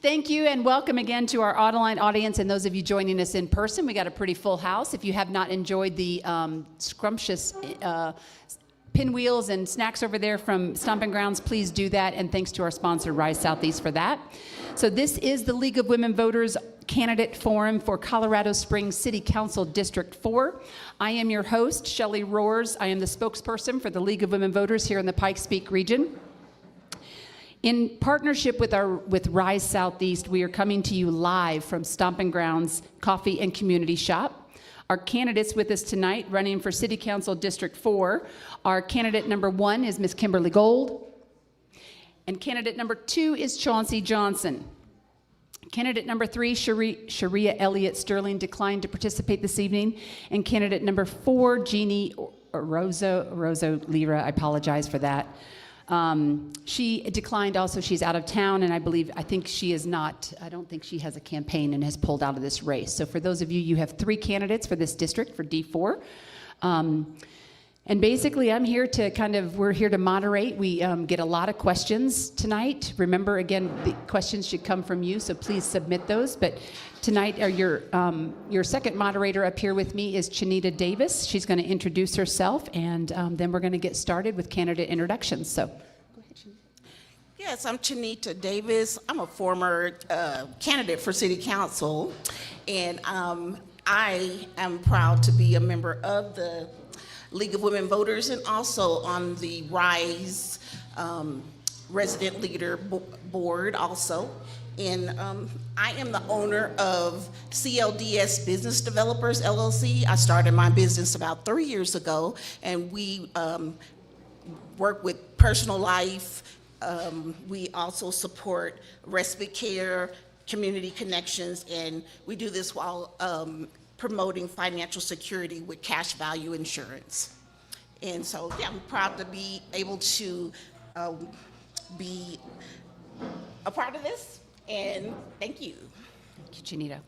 Thank you, and welcome again to our online audience and those of you joining us in person. We got a pretty full house. If you have not enjoyed the scrumptious pinwheels and snacks over there from Stompin Grounds, please do that, and thanks to our sponsor, Rise Southeast, for that. So this is the League of Women Voters Candidate Forum for Colorado Springs City Council District 4. I am your host, Shelley Roars. I am the spokesperson for the League of Women Voters here in the Pikes Peak region. In partnership with Rise Southeast, we are coming to you live from Stompin Grounds Coffee and Community Shop. Our candidates with us tonight running for City Council District 4, our candidate number 1 is Ms. Kimberly Gold, and candidate number 2 is Chauncey Johnson. Candidate number 3, Sharia Elliott Sterling, declined to participate this evening, and candidate number 4, Jeannie Rosa Lira, I apologize for that. She declined also. She's out of town, and I don't think she has a campaign and has pulled out of this race. So for those of you, you have 3 candidates for this district for D4. And basically, we're here to moderate. We get a lot of questions tonight. Remember, again, the questions should come from you, so please submit those. But tonight, your second moderator up here with me is Chanita Davis. She's going to introduce herself, and then we're going to get started with candidate introductions. So, go ahead, Chanita. Yes, I'm Chanita Davis. I'm a former candidate for City Council, and I am proud to be a member of the League of Women Voters and also on the RISE Resident Leader Board also. And I am the owner of CLDS Business Developers, LLC. I started my business about 3 years ago, and we work with personal life. We also support respite care, community connections, and we do this while promoting financial security with cash value insurance. And so, yeah, I'm proud to be able to be a part of this, and thank you. Thank you, Chanita.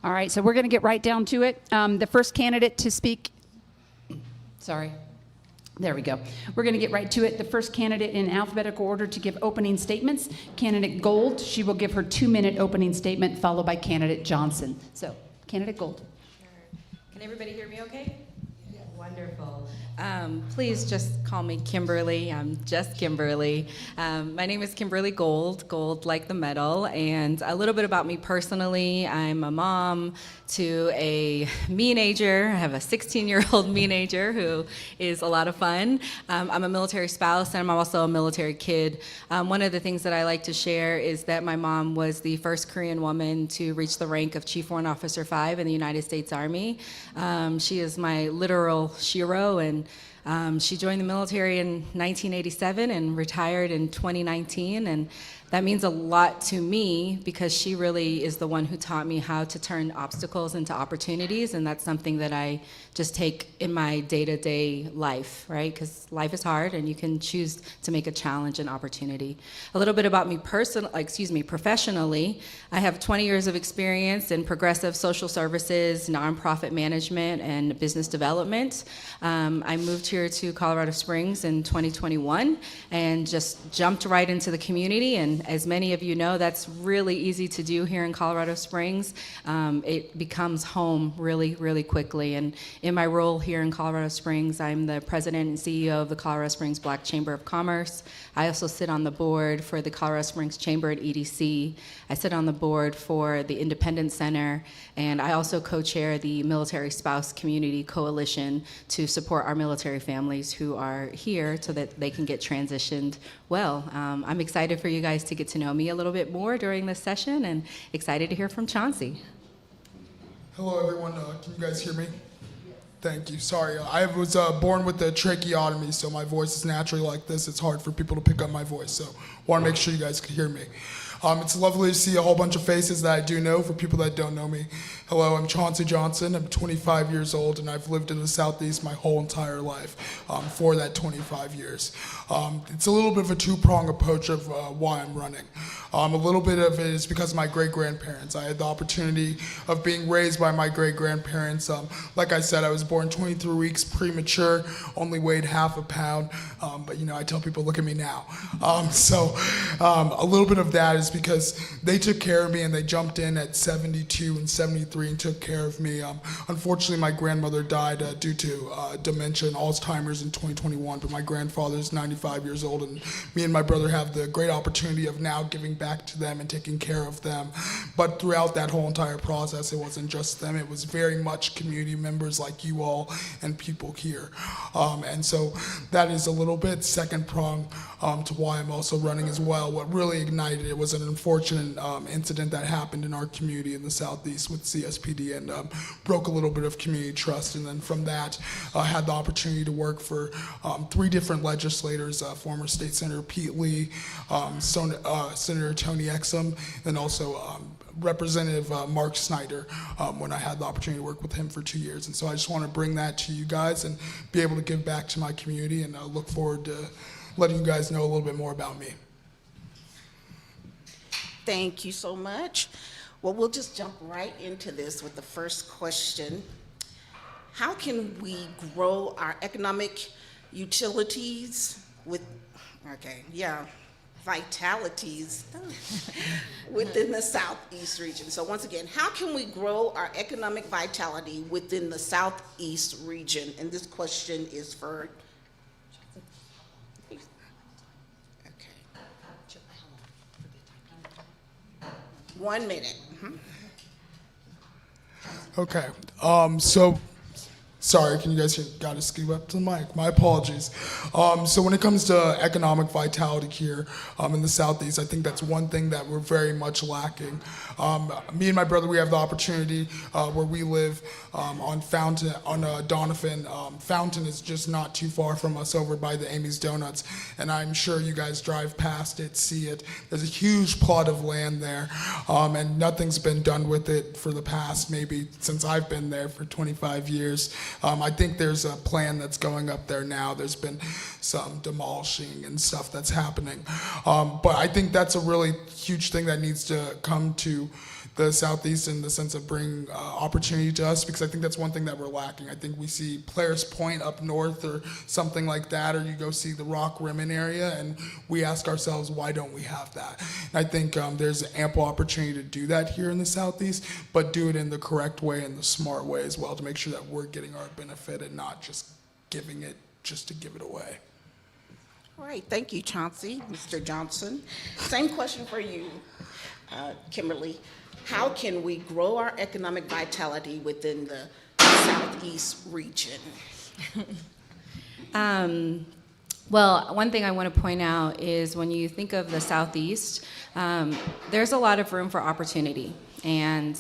All right, so we're going to get right down to it. The first candidate to speak, there we go. We're going to get right to it. The first candidate in alphabetical order to give opening statements, candidate Gold. She will give her 2-minute opening statement, followed by candidate Johnson. So, candidate Gold. Can everybody hear me okay? Yeah. Wonderful. Please just call me Kimberly. I'm just Kimberly. My name is Kimberly Gold, gold like the medal. And a little bit about me personally. I'm a mom to a me-nager. I have a 16-year-old me-nager who is a lot of fun. I'm a military spouse, and I'm also a military kid. One of the things that I like to share is that my mom was the first Korean woman to reach the rank of Chief Warrant Officer 5 in the United States Army. She is my literal shiro, and she joined the military in 1987 and retired in 2019, and that means a lot to me because she really is the one who taught me how to turn obstacles into opportunities, and that's something that I just take in my day-to-day life, right? Because life is hard, and you can choose to make a challenge an opportunity. A little bit about me professionally. I have 20 years of experience in progressive social services, nonprofit management, and business development. I moved here to Colorado Springs in 2021 and just jumped right into the community, and as many of you know, that's really easy to do here in Colorado Springs. It becomes home really, really quickly. And in my role here in Colorado Springs, I'm the president and CEO of the Colorado Springs Black Chamber of Commerce. I also sit on the board for the Colorado Springs Chamber at EDC. I sit on the board for the Independence Center, and I also co-chair the Military Spouse Community Coalition to support our military families who are here so that they can get transitioned well. I'm excited for you guys to get to know me a little bit more during this session, and excited to hear from Chauncey. Hello, everyone. Can you guys hear me? Thank you. Sorry, I was born with a tracheotomy, so my voice is naturally like this. It's hard for people to pick up my voice, so want to make sure you guys can hear me. It's lovely to see a whole bunch of faces that I do know for people that don't know me. Hello, I'm Chauncey Johnson. I'm 25 years old, and I've lived in the Southeast my whole entire life for that 25 years. It's a little bit of a two-pronged approach of why I'm running. A little bit of it is because of my great-grandparents. I had the opportunity of being raised by my great-grandparents. Like I said, I was born 23 weeks premature, only weighed half a pound, but I tell people, look at me now. A little bit of that is because they took care of me, and they jumped in at 72 and 73 and took care of me. Unfortunately, my grandmother died due to dementia and Alzheimer's in 2021, but my grandfather's 95 years old, and me and my brother have the great opportunity of now giving back to them and taking care of them. But throughout that whole entire process, it wasn't just them. It was very much community members like you all and people here. And so that is a little bit second prong to why I'm also running as well. What really ignited it was an unfortunate incident that happened in our community in the Southeast with CSPD and broke a little bit of community trust. And then from that, I had the opportunity to work for 3 different legislators, former State Senator Pete Lee, Senator Tony Exum, and also Representative Mark Snyder when I had the opportunity to work with him for 2 years. And so I just want to bring that to you guys and be able to give back to my community, and look forward to letting you guys know a little bit more about me. Thank you so much. Well, we'll just jump right into this with the first question. How can we grow our economic utilities vitalities within the Southeast region? So once again, how can we grow our economic vitality within the Southeast region? And this question is for, okay, 1 minute. Okay, so, sorry, can you guys hear? Gotta scoot up to the mic. My apologies. So when it comes to economic vitality here in the Southeast, I think that's one thing that we're very much lacking. Me and my brother, we have the opportunity where we live on Fountain, on Donovan. Fountain is just not too far from us over by the Amy's Donuts, and I'm sure you guys drive past it, see it. There's a huge plot of land there, and nothing's been done with it for the past, maybe since I've been there for 25 years. I think there's a plan that's going up there now. There's been some demolishing and stuff that's happening. But I think that's a really huge thing that needs to come to the Southeast in the sense of bringing opportunity to us, because I think that's one thing that we're lacking. I think we see Players Point up north or something like that, or you go see the Rock Rimmon area, and we ask ourselves, why don't we have that? And I think there's ample opportunity to do that here in the Southeast, but do it in the correct way and the smart way as well, to make sure that we're getting our benefit and not just giving it just to give it away. All right, thank you, Chauncey. Mr. Johnson, same question for you, Kimberly. How can we grow our economic vitality within the Southeast region? Well, one thing I want to point out is when you think of the Southeast, there's a lot of room for opportunity. And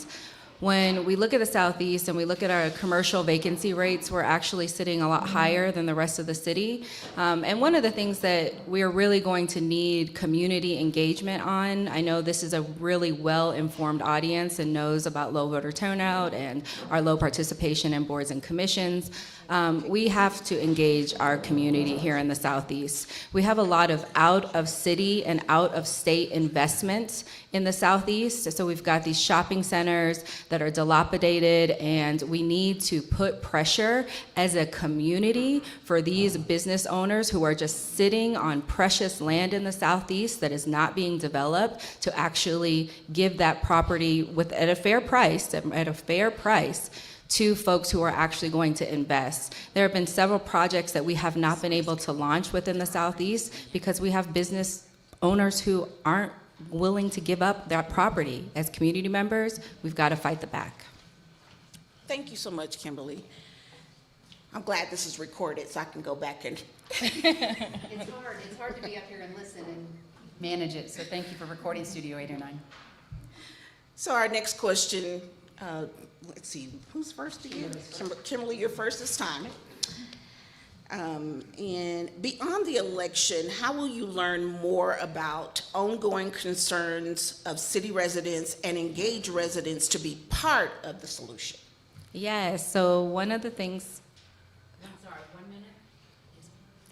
when we look at the Southeast and we look at our commercial vacancy rates, we're actually sitting a lot higher than the rest of the city. And one of the things that we're really going to need community engagement on, I know this is a really well-informed audience and knows about low voter turnout and our low participation in boards and commissions. We have to engage our community here in the Southeast. We have a lot of out-of-city and out-of-state investment in the Southeast. So we've got these shopping centers that are dilapidated, and we need to put pressure as a community for these business owners who are just sitting on precious land in the Southeast that is not being developed to actually give that property at a fair price, to folks who are actually going to invest. There have been several projects that we have not been able to launch within the Southeast because we have business owners who aren't willing to give up that property. As community members, we've got to fight the back. Thank you so much, Kimberly. I'm glad this is recorded so I can go back and It's hard to be up here and listen and manage it, so thank you for recording Studio 809. So our next question, let's see, who's first again? Kimberly, you're first this time. And beyond the election, how will you learn more about ongoing concerns of city residents and engage residents to be part of the solution? Yes, so one of the things,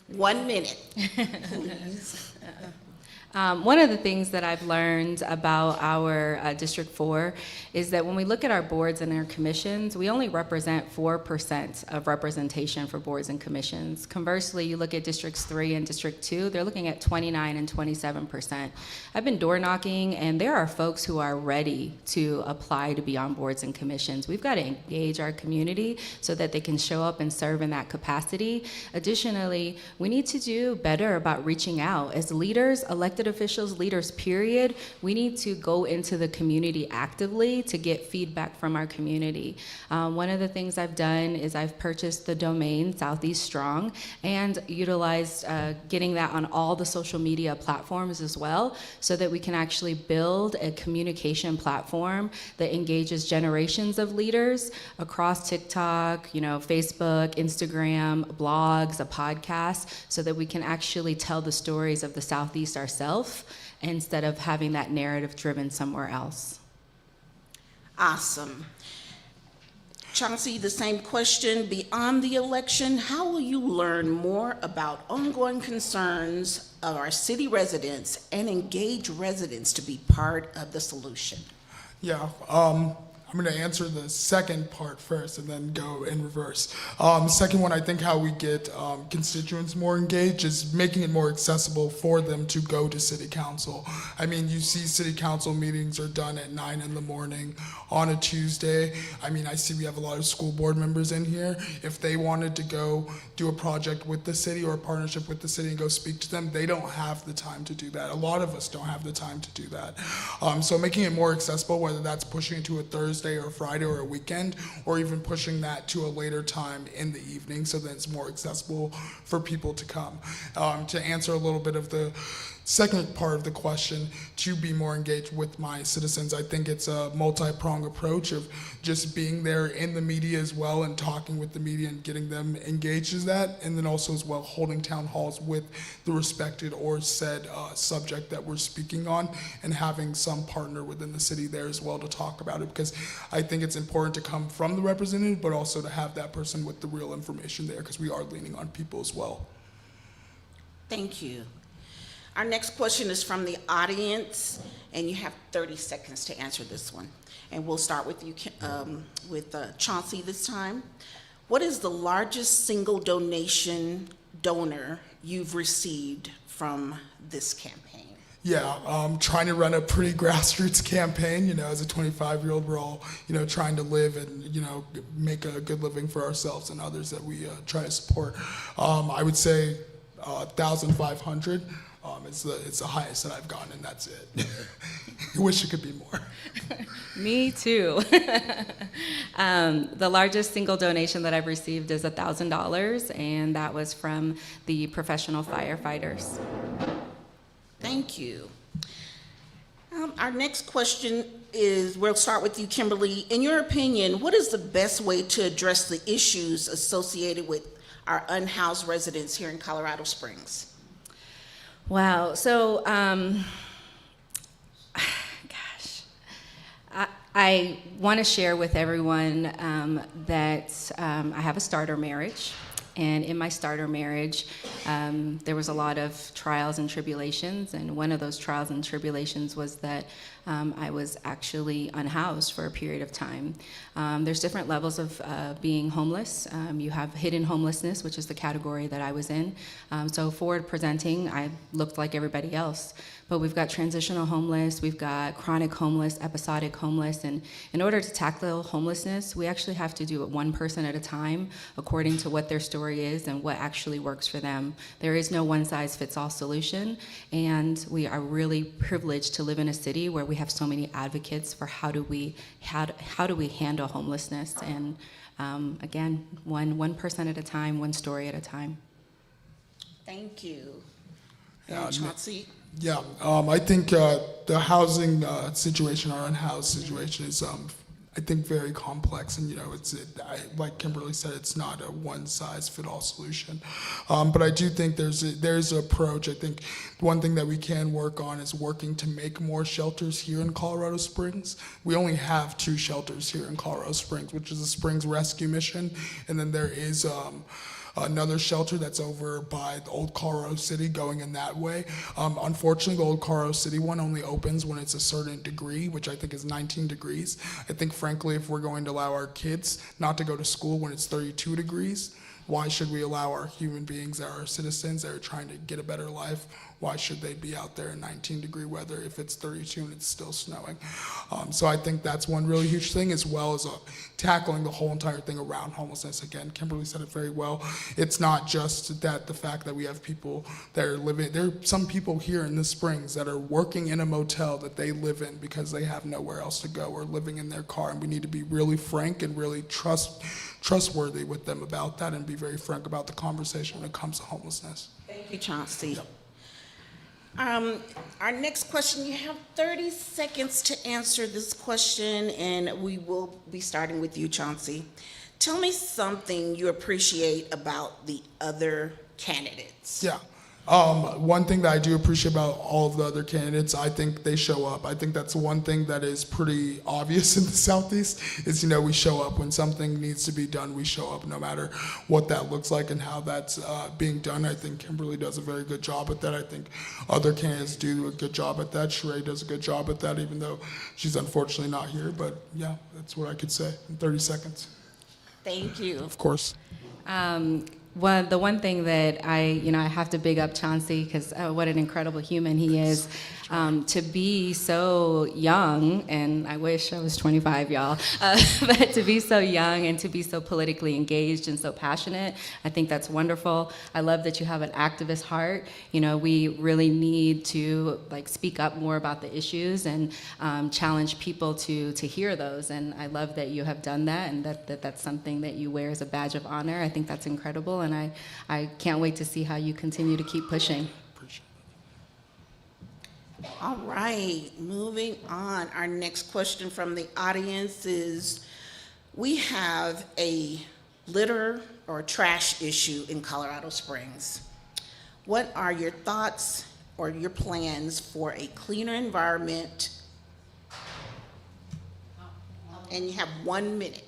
1 minute, please. one of the things that I've learned about our District 4 is that when we look at our boards and our commissions, we only represent 4% of representation for boards and commissions. Conversely, you look at Districts 3 and District 2, they're looking at 29 and 27%. I've been door knocking, and there are folks who are ready to apply to be on boards and commissions. We've got to engage our community so that they can show up and serve in that capacity. Additionally, we need to do better about reaching out. As leaders, elected officials, leaders, period, we need to go into the community actively to get feedback from our community. One of the things I've done is I've purchased the domain Southeast Strong and utilized getting that on all the social media platforms as well, so that we can actually build a communication platform that engages generations of leaders across TikTok, Facebook, Instagram, blogs, a podcast, so that we can actually tell the stories of the Southeast ourselves instead of having that narrative driven somewhere else. Awesome. Chauncey, the same question. Beyond the election, how will you learn more about ongoing concerns of our city residents and engage residents to be part of the solution? Yeah, I'm going to answer the second part first and then go in reverse. Second one, I think how we get constituents more engaged is making it more accessible for them to go to city council. I mean, you see city council meetings are done at 9 in the morning on a Tuesday. I mean, I see we have a lot of school board members in here. If they wanted to go do a project with the city or a partnership with the city and go speak to them, they don't have the time to do that. A lot of us don't have the time to do that. So making it more accessible, whether that's pushing it to a Thursday or Friday or a weekend, or even pushing that to a later time in the evening so that it's more accessible for people to come. To answer a little bit of the second part of the question, to be more engaged with my citizens, I think it's a multi-pronged approach of just being there in the media as well and talking with the media and getting them engaged as that, and then also as well holding town halls with the respected or said subject that we're speaking on, and having some partner within the city there as well to talk about it, because I think it's important to come from the representative but also to have that person with the real information there, because we are leaning on people as well. Thank you. Our next question is from the audience, and you have 30 seconds to answer this one. And we'll start with you, Chauncey this time. What is the largest single donor you've received from this campaign? Yeah, trying to run a pretty grassroots campaign. As a 25-year-old, we're all, trying to live and, make a good living for ourselves and others that we try to support. I would say 1,500. It's the highest that I've gotten, and that's it. I wish it could be more. Me too. The largest single donation that I've received is $1,000, and that was from the professional firefighters. Thank you. Our next question is, we'll start with you, Kimberly. In your opinion, what is the best way to address the issues associated with our unhoused residents here in Colorado Springs? Wow. So, I want to share with everyone that I have a starter marriage. And in my starter marriage, there was a lot of trials and tribulations. And one of those trials and tribulations was that I was actually unhoused for a period of time. There's different levels of being homeless. You have hidden homelessness, which is the category that I was in. So forward presenting, I looked like everybody else. But we've got transitional homeless, we've got chronic homeless, episodic homeless, and in order to tackle homelessness, we actually have to do it one person at a time according to what their story is and what actually works for them. There is no one-size-fits-all solution, and we are really privileged to live in a city where we have so many advocates for how do we handle homelessness, and again, one person at a time, one story at a time. Thank you. And Chauncey? Yeah, I think the housing situation, our unhoused situation, is I think very complex, and like Kimberly said, it's not a one-size-fit-all solution. But I do think there's an approach. I think one thing that we can work on is working to make more shelters here in Colorado Springs. We only have 2 shelters here in Colorado Springs, which is the Springs Rescue Mission, and then there is another shelter that's over by the old Colorado City going in that way. Unfortunately, the old Colorado City one only opens when it's a certain degree, which I think is 19 degrees. I think, frankly, if we're going to allow our kids not to go to school when it's 32 degrees, why should we allow our human beings, our citizens that are trying to get a better life, why should they be out there in 19-degree weather if it's 32 and it's still snowing? So I think that's one really huge thing, as well as tackling the whole entire thing around homelessness. Again, Kimberly said it very well. It's not just that the fact that we have people that are living, there are some people here in the Springs that are working in a motel that they live in because they have nowhere else to go, or living in their car, and we need to be really frank and really trustworthy with them about that, and be very frank about the conversation when it comes to homelessness. Thank you, Chauncey. Our next question, you have 30 seconds to answer this question, and we will be starting with you, Chauncey. Tell me something you appreciate about the other candidates. Yeah. One thing that I do appreciate about all of the other candidates, I think they show up. I think that's one thing that is pretty obvious in the Southeast is, we show up when something needs to be done. We show up no matter what that looks like and how that's being done. I think Kimberly does a very good job at that. I think other candidates do a good job at that. Sheree does a good job at that, even though she's unfortunately not here. But yeah, that's what I could say in 30 seconds. Thank you. Of course. The one thing that I have to big up Chauncey, because what an incredible human he is. To be so young, and I wish I was 25, y'all, but to be so young and to be so politically engaged and so passionate, I think that's wonderful. I love that you have an activist heart. We really need to speak up more about the issues and challenge people to hear those, and I love that you have done that, and that's something that you wear as a badge of honor. I think that's incredible, and I can't wait to see how you continue to keep pushing. All right, moving on. Our next question from the audience is, we have a litter or trash issue in Colorado Springs. What are your thoughts or your plans for a cleaner environment? And you have 1 minute.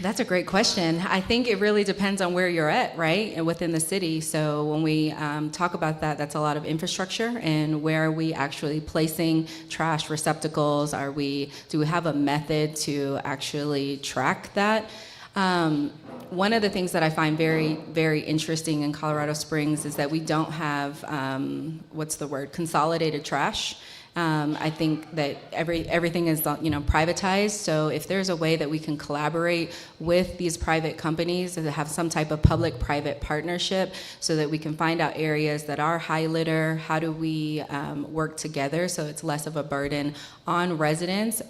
That's a great question. I think it really depends on where you're at, right, and within the city. So when we talk about that, that's a lot of infrastructure, and where are we actually placing trash receptacles? Do we have a method to actually track that? One of the things that I find very, very interesting in Colorado Springs is that we don't have, consolidated trash. I think that everything is privatized. So if there's a way that we can collaborate with these private companies and have some type of public-private partnership, so that we can find out areas that are high litter, how do we work together so it's less of a burden on residents,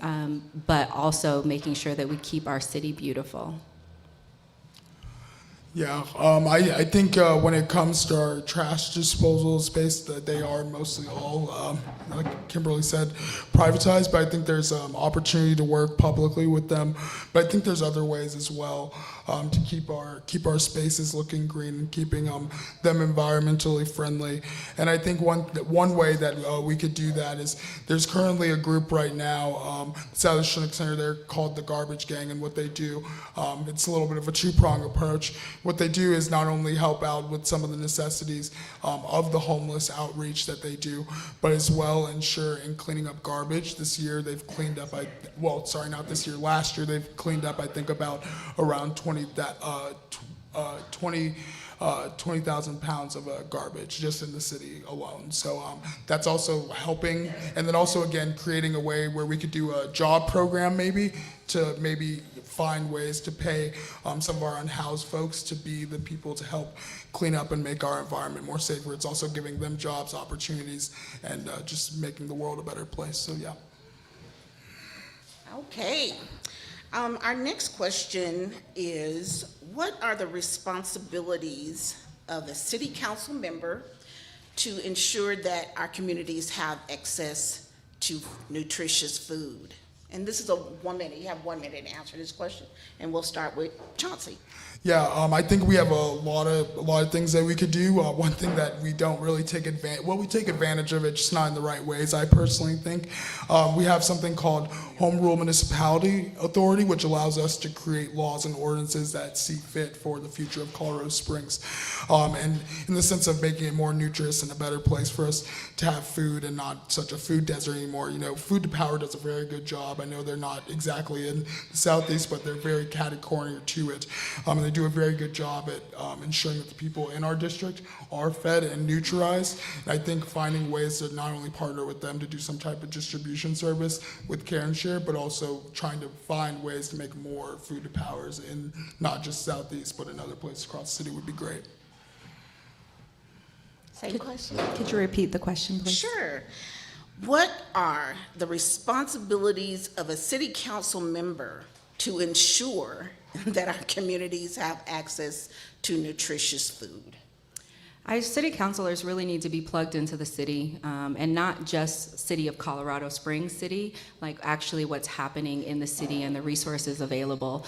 but also making sure that we keep our city beautiful. Yeah, I think when it comes to our trash disposal space, that they are mostly all, like Kimberly said, privatized, but I think there's opportunity to work publicly with them. But I think there's other ways as well to keep our spaces looking green and keeping them environmentally friendly. And I think one way that we could do that is, there's currently a group right now, South Civic Center, they're called the Garbage Gang, and what they do, it's a little bit of a two-pronged approach. What they do is not only help out with some of the necessities of the homeless outreach that they do, but as well ensure in cleaning up garbage. This year they've cleaned up, last year they've cleaned up, I think, about around 20,000 pounds of garbage just in the city alone. So that's also helping. And then also, again, creating a way where we could do a job program to find ways to pay some of our unhoused folks to be the people to help clean up and make our environment more safer. It's also giving them jobs, opportunities, and just making the world a better place. So yeah. Okay. Our next question is, what are the responsibilities of a city council member to ensure that our communities have access to nutritious food? And this is a 1 minute, you have 1 minute to answer this question, and we'll start with Chauncey. Yeah, I think we have a lot of things that we could do. One thing that we don't really take advantage, well, we take advantage of it, just not in the right ways, I personally think. We have something called Home Rule Municipality Authority, which allows us to create laws and ordinances that see fit for the future of Colorado Springs. And in the sense of making it more nutritious and a better place for us to have food and not such a food desert anymore. You know, Food to Power does a very good job. I know they're not exactly in the Southeast, but they're very catty-corner to it. And they do a very good job at ensuring that the people in our district are fed and neutralized. And I think finding ways to not only partner with them to do some type of distribution service with Care and Share, but also trying to find ways to make more Food to Powers in not just Southeast, but in other places across the city would be great. Same question? Could you repeat the question, please? Sure. What are the responsibilities of a city council member to ensure that our communities have access to nutritious food? Our city councilors really need to be plugged into the city, and not just city of Colorado Springs City, like actually what's happening in the city and the resources available.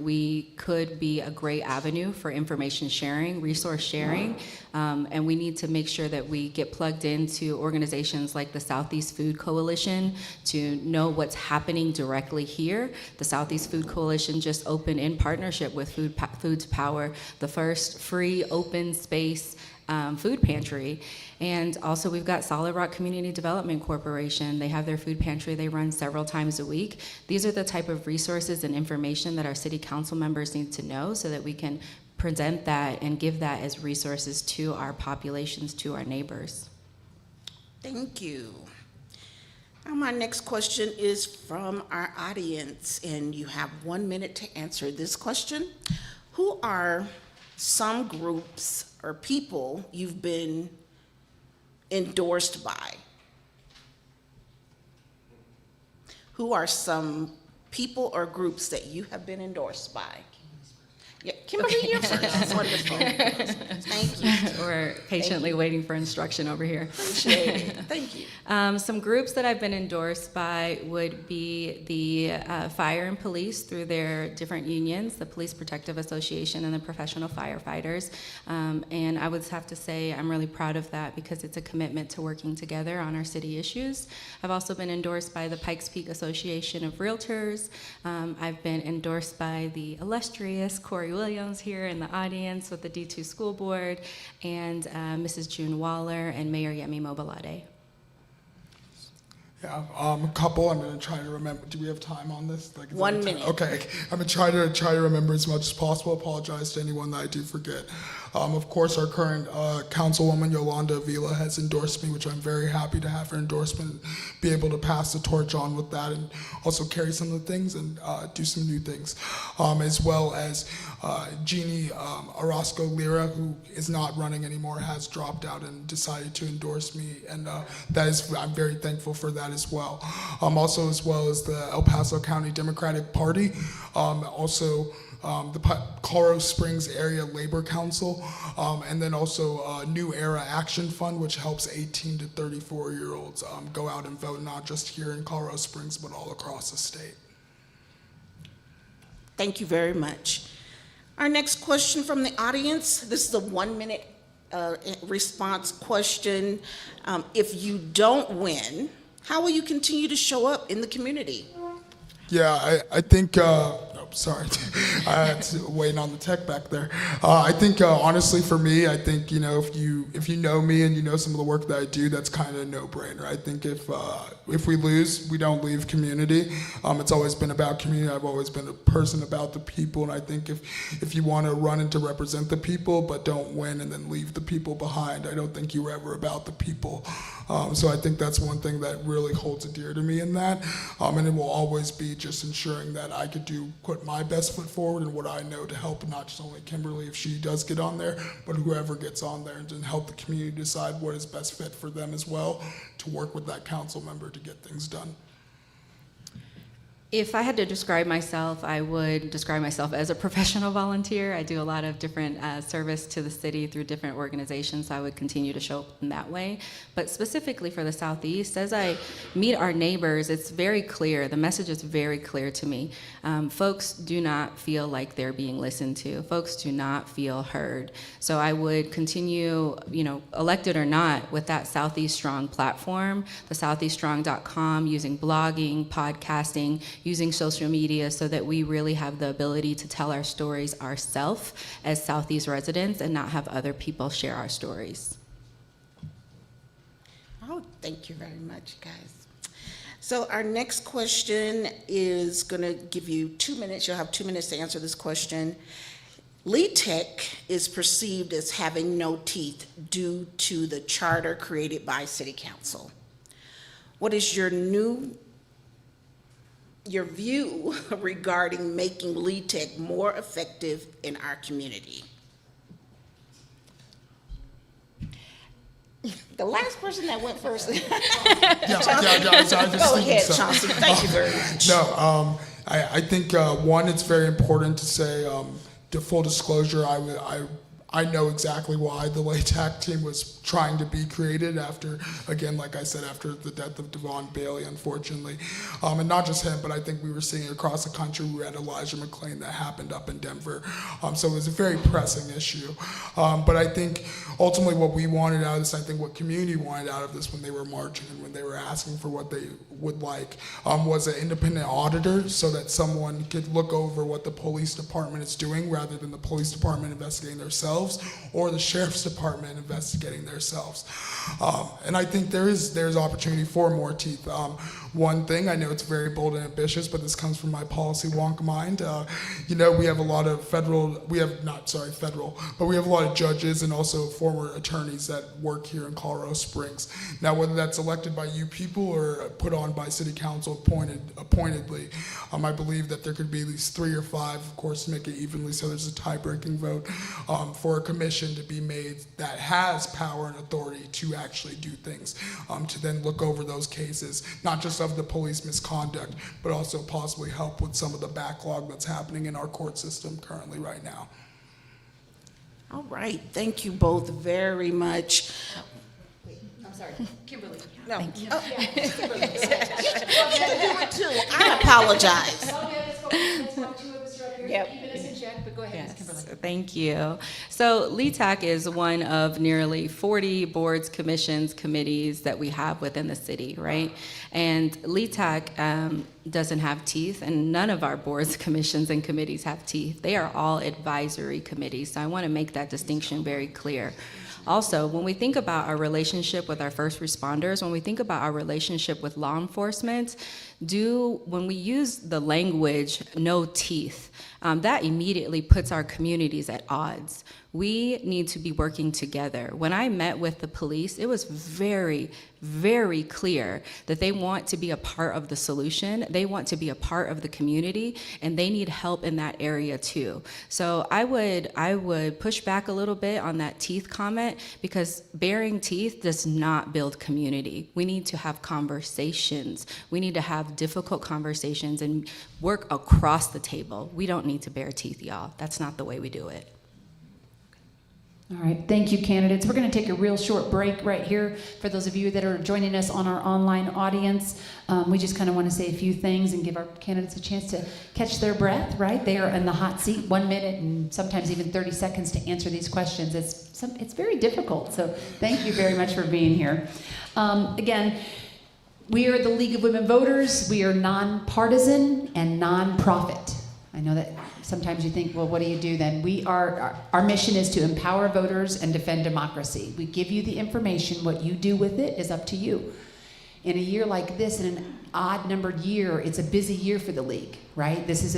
We could be a great avenue for information sharing, resource sharing, and we need to make sure that we get plugged into organizations like the Southeast Food Coalition to know what's happening directly here. The Southeast Food Coalition just opened in partnership with Food to Power the first free open space food pantry. And also we've got Solid Rock Community Development Corporation. They have their food pantry they run several times a week. These are the type of resources and information that our city council members need to know so that we can present that and give that as resources to our populations, to our neighbors. Thank you. Now my next question is from our audience, and you have 1 minute to answer this question. Who are some groups or people you've been endorsed by? Who are some people or groups that you have been endorsed by? Yeah, Kimberly, you're first. That's wonderful. Thank you. We're patiently waiting for instruction over here. Appreciate it. Thank you. Some groups that I've been endorsed by would be the fire and police through their different unions, the Police Protective Association and the Professional Firefighters. And I would have to say I'm really proud of that because it's a commitment to working together on our city issues. I've also been endorsed by the Pikes Peak Association of Realtors. I've been endorsed by the illustrious Corey Williams here in the audience with the D2 School Board, and Mrs. June Waller and Mayor Yemi Mobolade. Yeah, a couple. I'm going to try to remember. Do we have time on this? Like, 1 minute. Okay, I'm going to try to remember as much as possible. Apologize to anyone that I do forget. Of course, our current councilwoman Yolanda Avila has endorsed me, which I'm very happy to have her endorsement, be able to pass the torch on with that, and also carry some of the things and do some new things, as well as Jeannie Orozco Lira, who is not running anymore, has dropped out and decided to endorse me, and I'm very thankful for that as well. Also, as well as the El Paso County Democratic Party, also the Colorado Springs Area Labor Council, and then also New Era Action Fund, which helps 18 to 34-year-olds go out and vote, not just here in Colorado Springs, but all across the state. Thank you very much. Our next question from the audience. This is a 1 minute response question. If you don't win, how will you continue to show up in the community? Yeah, I think, sorry, I had to waiting on the tech back there. I think, honestly, for me, I think, you know, if you know me and you know some of the work that I do, that's kind of a no-brainer. I think if we lose, we don't leave community. It's always been about community. I've always been a person about the people, and I think if you want to run and to represent the people, but don't win and then leave the people behind, I don't think you're ever about the people. So I think that's one thing that really holds it dear to me in that, and it will always be just ensuring that I could put my best foot forward and what I know to help not just only Kimberly if she does get on there, but whoever gets on there, and to help the community decide what is best fit for them as well, to work with that council member to get things done. If I had to describe myself, I would describe myself as a professional volunteer. I do a lot of different service to the city through different organizations, so I would continue to show up in that way. But specifically for the Southeast, as I meet our neighbors, it's very clear, the message is very clear to me. Folks do not feel like they're being listened to. Folks do not feel heard. So I would continue, elected or not, with that Southeast Strong platform, the southeaststrong.com, using blogging, podcasting, using social media so that we really have the ability to tell our stories ourselves as Southeast residents and not have other people share our stories. Oh, thank you very much, guys. So our next question is going to give you 2 minutes. You'll have 2 minutes to answer this question. Lee Tech is perceived as having no teeth due to the charter created by City Council. What is your view regarding making Lee Tech more effective in our community? The last person that went first. Go ahead, Chauncey. Thank you very much. No, I think one, it's very important to say, to full disclosure, I know exactly why the LATAC team was trying to be created after, again, like I said, after the death of Devon Bailey, unfortunately. And not just him, but I think we were seeing it across the country. We had Elijah McClain that happened up in Denver. So it was a very pressing issue. But I think ultimately what we wanted out of this, I think what community wanted out of this when they were marching and when they were asking for what they would like, was an independent auditor so that someone could look over what the police department is doing rather than the police department investigating themselves or the sheriff's department investigating themselves. And I think there's opportunity for more teeth. One thing, I know it's very bold and ambitious, but this comes from my policy wonk mind. We have a lot of we have a lot of judges and also former attorneys that work here in Colorado Springs. Now, whether that's elected by you people or put on by City Council appointedly, I believe that there could be at least 3 or 5, of course, to make it evenly so there's a tie-breaking vote, for a commission to be made that has power and authority to actually do things, to then look over those cases, not just of the police misconduct, but also possibly help with some of the backlog that's happening in our court system currently right now. All right, thank you both very much. I'm sorry, Kimberly. No. Thank you. Oh, yeah. Kimberly. You get to do it too. I apologize. Yep. Keep us in check, but go ahead, Ms. Kimberly. Yes, thank you. So LETAC is one of nearly 40 boards, commissions, committees that we have within the city, right? And LETAC doesn't have teeth, and none of our boards, commissions, and committees have teeth. They are all advisory committees, so I want to make that distinction very clear. Also, when we think about our relationship with our first responders, when we think about our relationship with law enforcement, when we use the language no teeth, that immediately puts our communities at odds. We need to be working together. When I met with the police, it was very, very clear that they want to be a part of the solution, they want to be a part of the community, and they need help in that area too. So I would push back a little bit on that teeth comment, because bearing teeth does not build community. We need to have conversations. We need to have difficult conversations and work across the table. We don't need to bear teeth, y'all. That's not the way we do it. All right, thank you, candidates. We're going to take a real short break right here. For those of you that are joining us on our online audience, we just kind of want to say a few things and give our candidates a chance to catch their breath, right? They are in the hot seat, 1 minute and sometimes even 30 seconds to answer these questions. It's very difficult, so thank you very much for being here. Again, we are the League of Women Voters. We are non-partisan and non-profit. I know that sometimes you think, well, what do you do then? Our mission is to empower voters and defend democracy. We give you the information. What you do with it is up to you. In a year like this, in an odd-numbered year, it's a busy year for the League, right? This is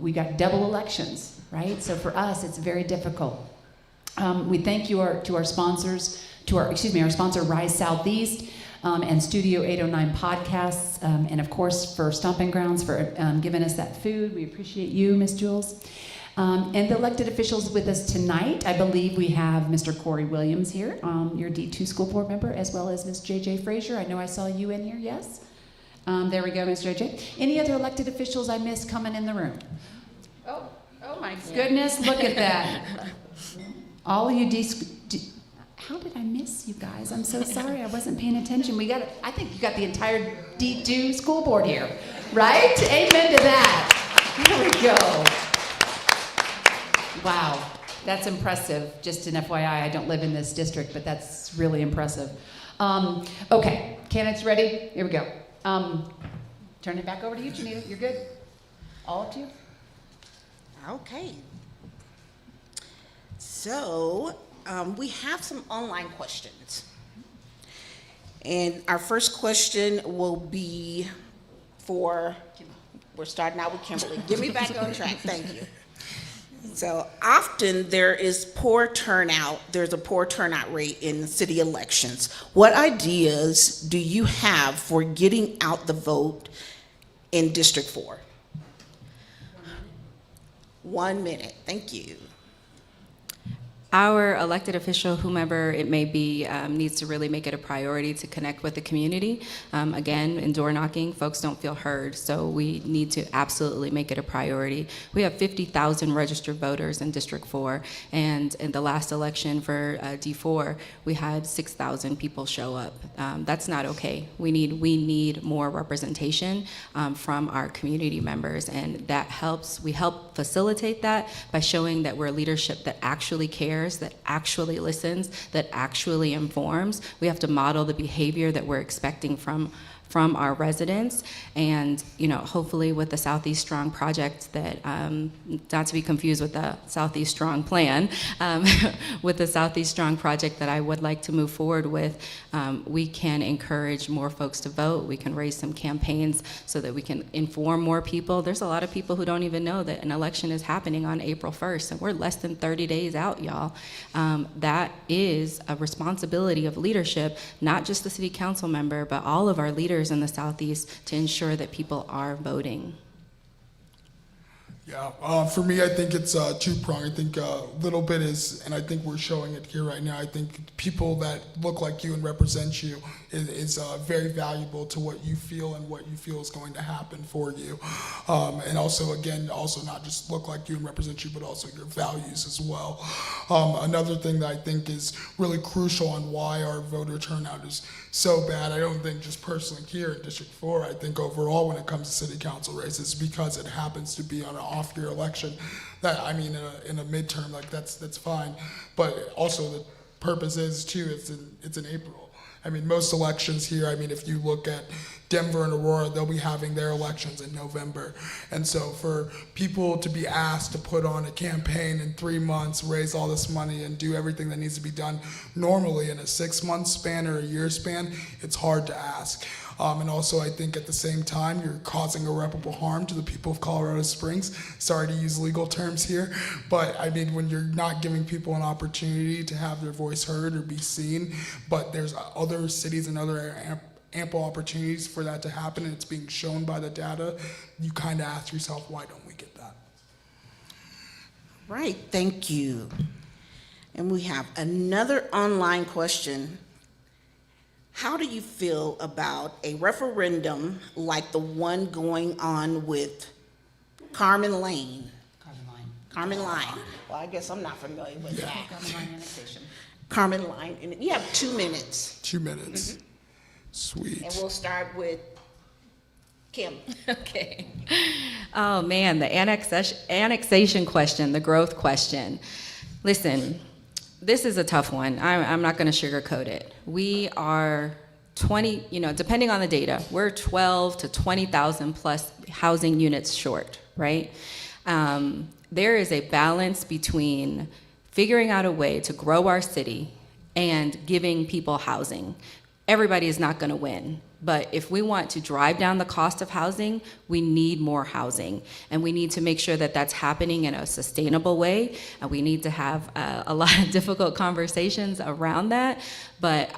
we got double elections, right? So for us, it's very difficult. We thank you to our sponsors, our sponsor, Rise Southeast, and Studio 809 Podcasts, and of course for Stompin Grounds for giving us that food. We appreciate you, Ms. Jules. And the elected officials with us tonight, I believe we have Mr. Corey Williams here, your D2 school board member, as well as Ms. JJ Frazier. I know I saw you in here, yes? There we go, Mr. AJ. Any other elected officials I missed coming in the room? Oh my goodness, look at that. All of you how did I miss you guys? I'm so sorry, I wasn't paying attention. I think you got the entire D2 school board here, right? Amen to that. Here we go. Wow, that's impressive. Just an FYI, I don't live in this district, but that's really impressive. Okay, candidates ready? Here we go. Turn it back over to you, Janita. You're good? All of you? Okay. So, we have some online questions. And our first question will be we're starting out with Kimberly. Get me back on track, thank you. So often there's a poor turnout rate in city elections. What ideas do you have for getting out the vote in District 4? 1 minute, thank you. Our elected official, whomever it may be, needs to really make it a priority to connect with the community. Again, in door knocking, folks don't feel heard, so we need to absolutely make it a priority. We have 50,000 registered voters in District 4, and in the last election for D4, we had 6,000 people show up. That's not okay. We need more representation from our community members, and that helps. We help facilitate that by showing that we're a leadership that actually cares, that actually listens, that actually informs. We have to model the behavior that we're expecting from our residents, and hopefully with the Southeast Strong project that, not to be confused with the Southeast Strong plan, with the Southeast Strong project that I would like to move forward with, we can encourage more folks to vote. We can raise some campaigns so that we can inform more people. There's a lot of people who don't even know that an election is happening on April 1st, and we're less than 30 days out, y'all. That is a responsibility of leadership, not just the city council member, but all of our leaders in the Southeast to ensure that people are voting. Yeah, for me, I think it's two-pronged. I think a little bit is, and I think we're showing it here right now, I think people that look like you and represent you is very valuable to what you feel and what you feel is going to happen for you. And also, again, also not just look like you and represent you, but also your values as well. Another thing that I think is really crucial on why our voter turnout is so bad, I don't think just personally here in District 4, I think overall when it comes to city council races, because it happens to be on an off-year election, that, I mean, in a midterm, like that's fine. But also the purpose is too, it's in April. I mean, most elections here, I mean, if you look at Denver and Aurora, they'll be having their elections in November. And so for people to be asked to put on a campaign in 3 months, raise all this money and do everything that needs to be done normally in a 6-month span or a year span, it's hard to ask. And also I think at the same time, you're causing irreparable harm to the people of Colorado Springs. Sorry to use legal terms here, but I mean, when you're not giving people an opportunity to have their voice heard or be seen, but there's other cities and other ample opportunities for that to happen, and it's being shown by the data, you kind of ask yourself, why don't we get that? Right, thank you. And we have another online question. How do you feel about a referendum like the one going on with Carmen Lane? Carmen Line. Well, I guess I'm not familiar with that. Carmen Line annexation. Carmen Line, and you have 2 minutes. 2 minutes. Mm-hmm. Sweet. And we'll start with Kim. Okay. Oh man, the annexation question, the growth question. Listen, this is a tough one. I'm not going to sugarcoat it. We are 20, depending on the data, we're 12 to 20,000 plus housing units short, right? There is a balance between figuring out a way to grow our city and giving people housing. Everybody is not going to win. But if we want to drive down the cost of housing, we need more housing. And we need to make sure that that's happening in a sustainable way. And we need to have a lot of difficult conversations around that. But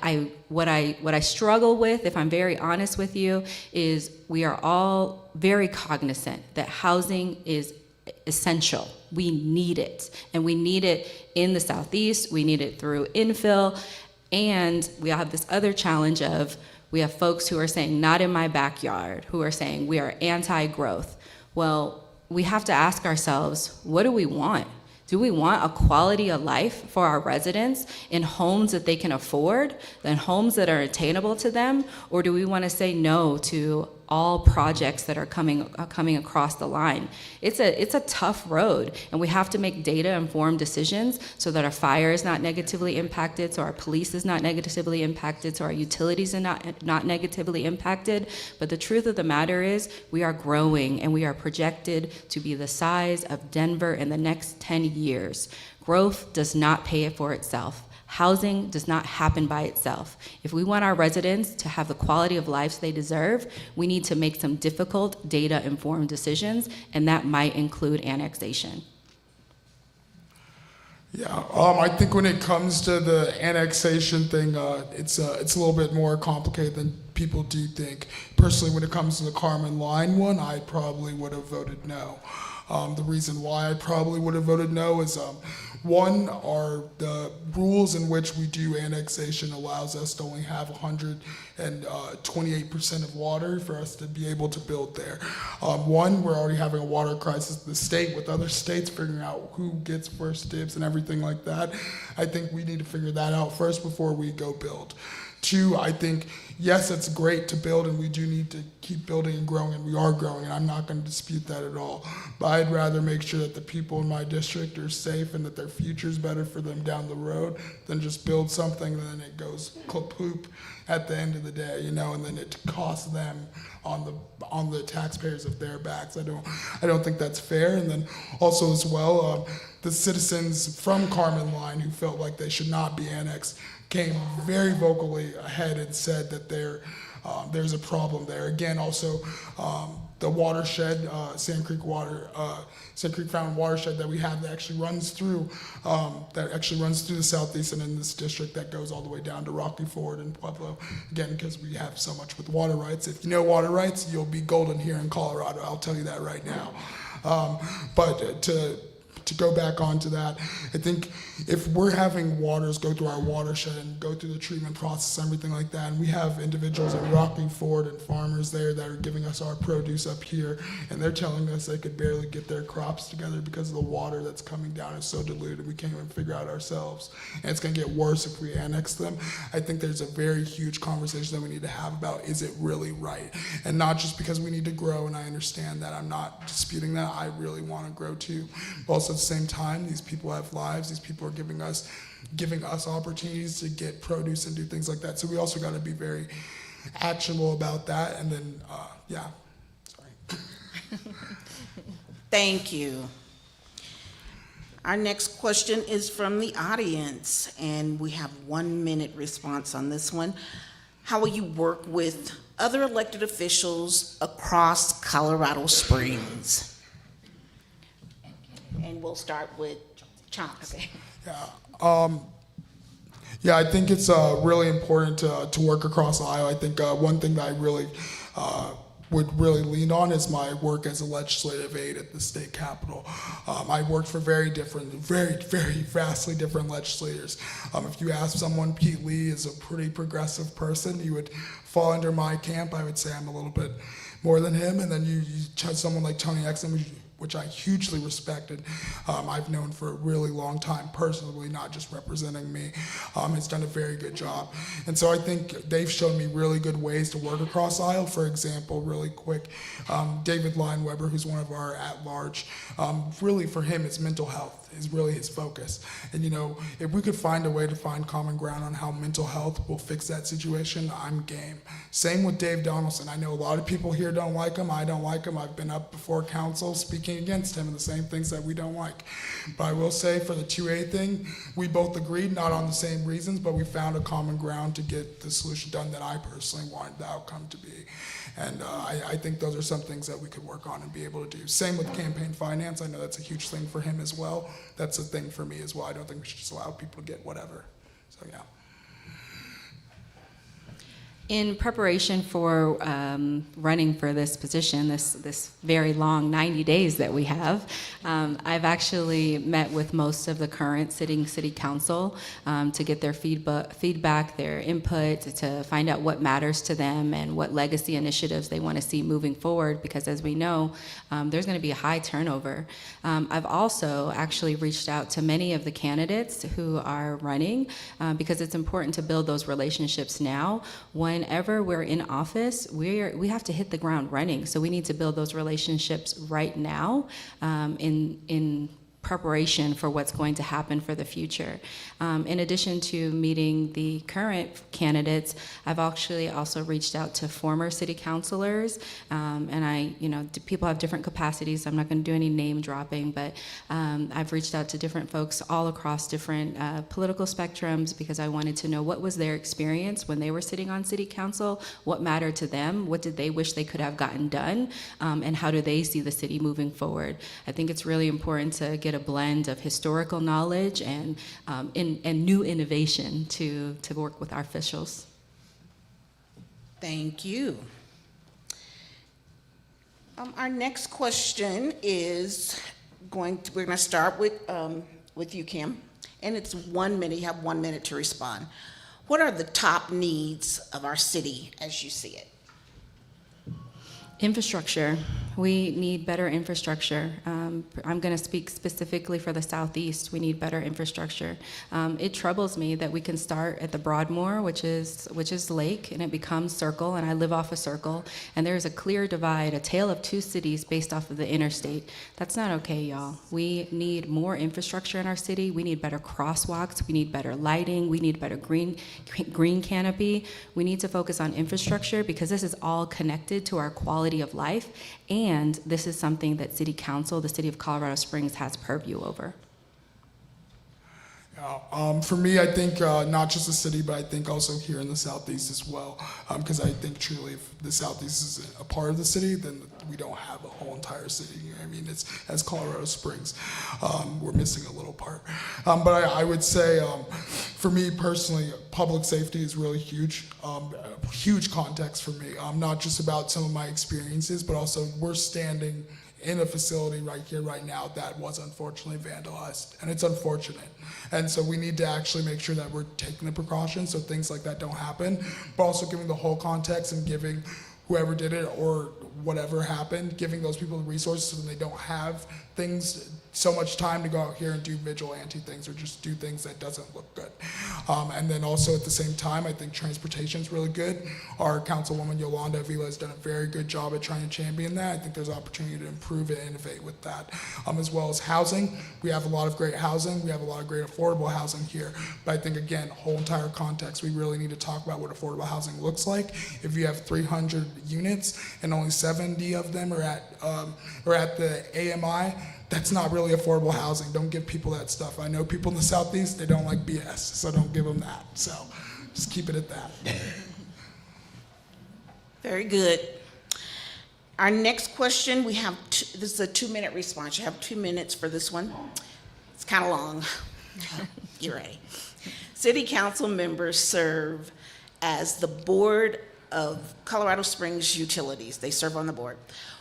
what I struggle with, if I'm very honest with you, is we are all very cognizant that housing is essential. We need it. And we need it in the Southeast. We need it through infill. And we have this other challenge of We have folks who are saying, not in my backyard, who are saying we are anti-growth. Well, we have to ask ourselves, what do we want? Do we want a quality of life for our residents in homes that they can afford, and homes that are attainable to them? Or do we want to say no to all projects that are coming across the line? It's a tough road, and we have to make data-informed decisions so that our fire is not negatively impacted, so our police is not negatively impacted, so our utilities are not negatively impacted. But the truth of the matter is, we are growing, and we are projected to be the size of Denver in the next 10 years. Growth does not pay for itself. Housing does not happen by itself. If we want our residents to have the quality of lives they deserve, we need to make some difficult data-informed decisions, and that might include annexation. Yeah, I think when it comes to the annexation thing, it's a little bit more complicated than people do think. Personally, when it comes to the Carmen Line one, I probably would have voted no. The reason why I probably would have voted no is one, are the rules in which we do annexation allows us to only have 128% of water for us to be able to build there. One, we're already having a water crisis in the state with other states figuring out who gets first dibs and everything like that. I think we need to figure that out first before we go build. Two, I think, yes, it's great to build, and we do need to keep building and growing, and we are growing, and I'm not going to dispute that at all. But I'd rather make sure that the people in my district are safe and that their future's better for them down the road than just build something and then it goes poop at the end of the day, you know, and then it costs them on the taxpayers of their backs. I don't think that's fair. And then also as well, the citizens from Carmen Line who felt like they should not be annexed came very vocally ahead and said that there's a problem there. Again, also the watershed, Sand Creek Fountain watershed that we have that actually runs through the southeast and in this district that goes all the way down to Rocky Ford and Pueblo. Again, because we have so much with water rights. If you know water rights, you'll be golden here in Colorado. I'll tell you that right now. But to go back onto that, I think if we're having waters go through our watershed and go through the treatment process and everything like that, and we have individuals in Rocky Ford and farmers there that are giving us our produce up here, and they're telling us they could barely get their crops together because of the water that's coming down is so diluted we can't even figure out ourselves. And it's going to get worse if we annex them. I think there's a very huge conversation that we need to have about, is it really right? And not just because we need to grow, and I understand that. I'm not disputing that. I really want to grow too. But also at the same time, these people have lives. These people are giving us opportunities to get produce and do things like that. So we also got to be very actionable about that. And then, sorry. Thank you. Our next question is from the audience, and we have 1 minute response on this one. How will you work with other elected officials across Colorado Springs? And we'll start with Chomps. Okay. Yeah, I think it's really important to work across Ohio. I think one thing that I really would really lean on is my work as a legislative aide at the state capitol. I worked for very, very vastly different legislators. If you ask someone, Pete Lee is a pretty progressive person, you would fall under my camp. I would say I'm a little bit more than him. And then you someone like Tony Exum, which I hugely respected. I've known for a really long time personally, not just representing me. Has done a very good job. And so I think they've shown me really good ways to work across aisle. For example, really quick, David Lineweber, who's one of our at-large, really for him, it's mental health is really his focus. And you know, if we could find a way to find common ground on how mental health will fix that situation, I'm game. Same with Dave Donaldson. I know a lot of people here don't like him. I don't like him. I've been up before council speaking against him and the same things that we don't like. But I will say for the 2A thing, we both agreed, not on the same reasons, but we found a common ground to get the solution done that I personally wanted the outcome to be. And I think those are some things that we could work on and be able to do. Same with campaign finance. I know that's a huge thing for him as well. That's a thing for me as well. I don't think we should just allow people to get whatever. So yeah. In preparation for running for this position, this very long 90 days that we have, I've actually met with most of the current sitting city council to get their feedback, their input, to find out what matters to them and what legacy initiatives they want to see moving forward, because as we know, there's going to be a high turnover. I've also actually reached out to many of the candidates who are running because it's important to build those relationships now. Whenever we're in office, we have to hit the ground running. So we need to build those relationships right now in preparation for what's going to happen for the future. In addition to meeting the current candidates, I've actually also reached out to former city councilors, and people have different capacities, so I'm not going to do any name dropping, but I've reached out to different folks all across different political spectrums because I wanted to know what was their experience when they were sitting on city council, what mattered to them, what did they wish they could have gotten done, and how do they see the city moving forward. I think it's really important to get a blend of historical knowledge and new innovation to work with our officials. Thank you. Our next question is we're going to start with you, Kim, and it's 1 minute. You have 1 minute to respond. What are the top needs of our city as you see it? Infrastructure. We need better infrastructure. I'm going to speak specifically for the Southeast. We need better infrastructure. It troubles me that we can start at the Broadmoor, which is Lake, and it becomes Circle, and I live off of Circle, and there's a clear divide, a tale of two cities based off of the interstate. That's not okay, y'all. We need more infrastructure in our city. We need better crosswalks. We need better lighting. We need better green canopy. We need to focus on infrastructure because this is all connected to our quality of life, and this is something that City Council, the City of Colorado Springs, has purview over. For me, I think not just the city, but I think also here in the Southeast as well, because I think truly if the Southeast is a part of the city, then we don't have a whole entire city. I mean, it's as Colorado Springs, we're missing a little part. But I would say, for me personally, public safety is really huge, huge context for me, not just about some of my experiences, but also we're standing in a facility right here, right now, that was unfortunately vandalized, and it's unfortunate. And so we need to actually make sure that we're taking the precautions so things like that don't happen, but also giving the whole context and giving whoever did it or whatever happened, giving those people the resources so that they don't have things, so much time to go out here and do vigilante things or just do things that doesn't look good. And then also at the same time, I think transportation is really good. Our Councilwoman Yolanda Avila has done a very good job at trying to champion that. I think there's opportunity to improve and innovate with that. As well as housing, we have a lot of great housing. We have a lot of great affordable housing here. But I think, again, whole entire context, we really need to talk about what affordable housing looks like. If you have 300 units and only 70 of them are at the AMI, that's not really affordable housing. Don't give people that stuff. I know people in the Southeast, they don't like BS, so don't give them that. So just keep it at that. Very good. Our next question, we have, this is a 2 minute response. You have 2 minutes for this one. It's kind of long. You're ready. City council members serve as the board of Colorado Springs Utilities. They serve on the board.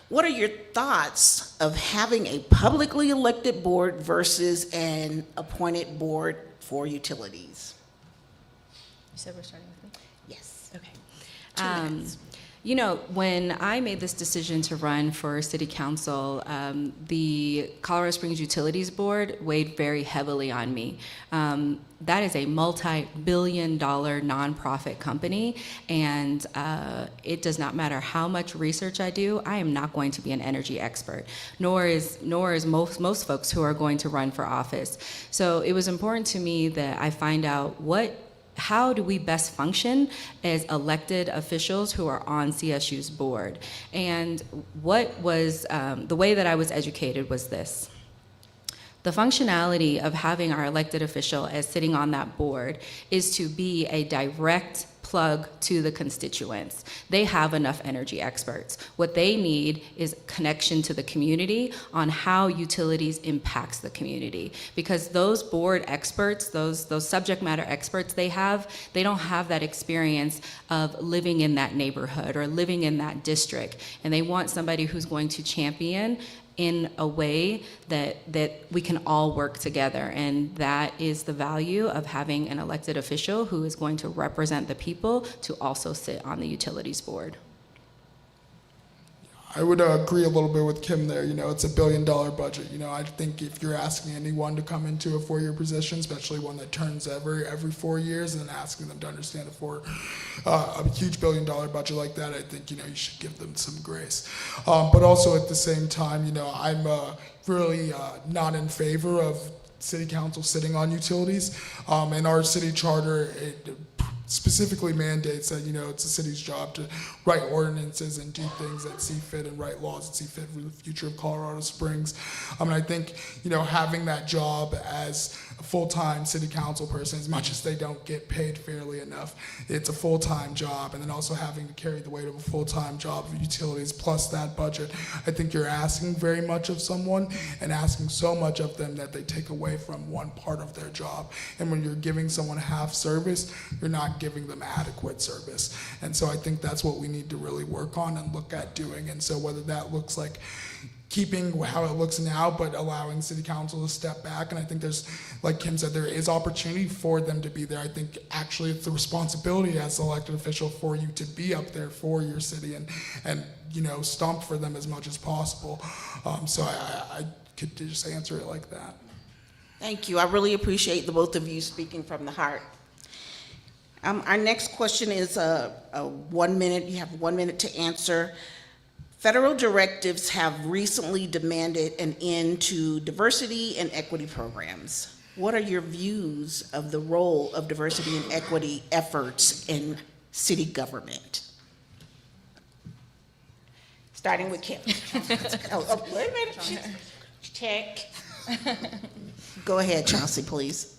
What are your thoughts of having a publicly elected board versus an appointed board for utilities? You said we're starting with me? Yes. Okay. 2 minutes. You know, when I made this decision to run for city council, the Colorado Springs Utilities Board weighed very heavily on me. That is a multi-billion-dollar nonprofit company, and it does not matter how much research I do, I am not going to be an energy expert, nor is most folks who are going to run for office. So it was important to me that I find out how do we best function as elected officials who are on CSU's board? And what was, the way that I was educated was this. The functionality of having our elected official as sitting on that board is to be a direct plug to the constituents. They have enough energy experts. What they need is connection to the community on how utilities impacts the community. Because those board experts, those subject matter experts they don't have that experience of living in that neighborhood or living in that district. And they want somebody who's going to champion in a way that we can all work together. And that is the value of having an elected official who is going to represent the people to also sit on the utilities board. I would agree a little bit with Kim there. It's $1 billion budget. I think if you're asking anyone to come into a 4-year position, especially one that turns every 4 years, and asking them to understand a huge $1 billion budget like that, I think you should give them some grace. But also at the same time, I'm really not in favor of city council sitting on utilities. And our city charter, it specifically mandates that it's the city's job to write ordinances and do things that see fit and write laws that see fit for the future of Colorado Springs. I think having that job as a full-time city council person, as much as they don't get paid fairly enough, it's a full-time job, and then also having to carry the weight of a full-time job of utilities plus that budget. I think you're asking very much of someone and asking so much of them that they take away from one part of their job. And when you're giving someone half service, you're not giving them adequate service. And so I think that's what we need to really work on and look at doing. And so whether that looks like keeping how it looks now, but allowing city council to step back. And I think there's, like Kim said, there is opportunity for them to be there. I think actually it's the responsibility as an elected official for you to be up there for your city and stomp for them as much as possible. So I could just answer it like that. Thank you. I really appreciate the both of you speaking from the heart. Our next question is a 1 minute. You have 1 minute to answer. Federal directives have recently demanded an end to diversity and equity programs. What are your views of the role of diversity and equity efforts in city government? Starting with Kim. Wait a minute. Check. Go ahead, Chauncey, please.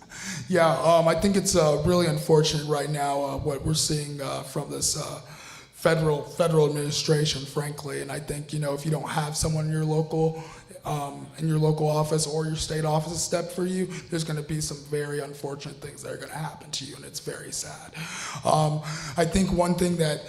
Yeah, I think it's really unfortunate right now what we're seeing from this federal administration, frankly. And I think if you don't have someone in your local office or your state office step for you, there's going to be some very unfortunate things that are going to happen to you, and it's very sad. I think one thing that